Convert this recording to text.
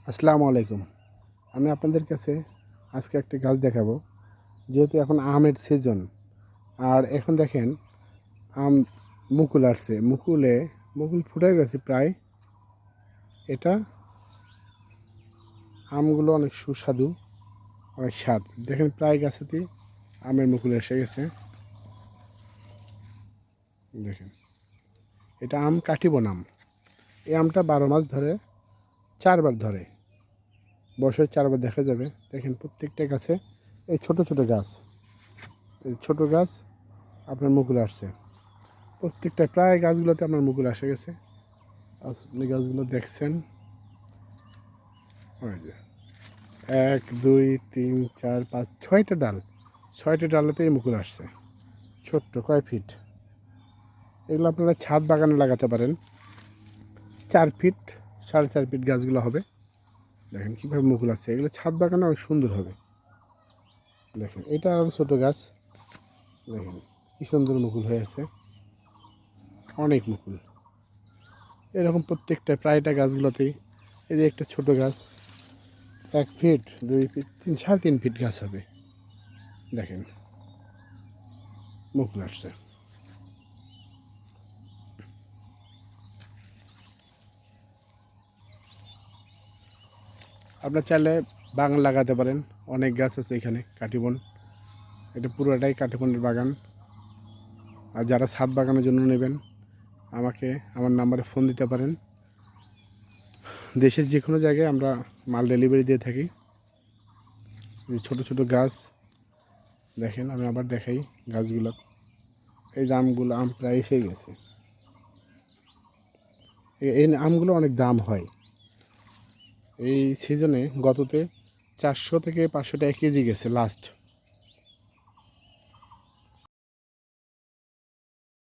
আসসালামু আলাইকুম। আমি আপনাদের কাছে আজকে একটি গাছ দেখাবো। যেহেতু এখন আমের সিজন, আর এখন দেখেন আম মুকুল আসছে, মুকুল ফুটে গেছে প্রায়। এটা আমগুলো অনেক সুস্বাদু, অনেক স্বাদ। দেখেন প্রায় গাছেতেই আমের মুকুল এসে গেছে। দেখেন এটা আম কাটিবন আম। এই আমটা 12 মাস ধরে, 4বার ধরে, বছরে 4বার দেখা যাবে। দেখেন প্রত্যেকটা গাছে এই ছোট ছোট গাছ, এই ছোট গাছ আপনার মুকুল আসছে। প্রত্যেকটা প্রায় গাছগুলোতে আপনার মুকুল এসে গেছে। আপনি গাছগুলো দেখছেন, ওই যে 1 2 3 4 5 6টা ডাল, 6টা ডালেতেই মুকুল আসছে। ছোট্ট কয় ফিট, এগুলো আপনারা ছাদ বাগানে লাগাতে পারেন। 4 ফিট 4.5 ফিট গাছগুলো হবে। দেখেন কীভাবে মুকুল আসছে, এগুলো ছাদ বাগানে অনেক সুন্দর হবে। দেখেন এটা আরও ছোটো গাছ, দেখেন কী সুন্দর মুকুল হয়েছে, অনেক মুকুল। এরকম প্রত্যেকটা প্রায়টা গাছগুলোতেই। এই যে একটা ছোট গাছ, 1 ফিট 2 ফিট 3 ফিট গাছ হবে। দেখেন মুকুল আসছে। আপনার চাইলে বাগান লাগাতে পারেন, অনেক গাছ আছে এখানে কাটিবন। এটা পুরোটাই কাটিবনের বাগান। আর যারা ছাদ বাগানের জন্য নেবেন, আমাকে আমার নাম্বারে ফোন দিতে পারেন। দেশের যে কোনো জায়গায় আমরা মাল ডেলিভারি দিয়ে থাকি। ছোট ছোট গাছ দেখেন, আমি আবার দেখাই গাছগুলো। এই আমগুলো আম প্রায় এসে গেছে। এই আমগুলো অনেক দাম হয় এই সিজনে। গততে 400 থেকে 500 টাকা কেজি গেছে লাস্ট।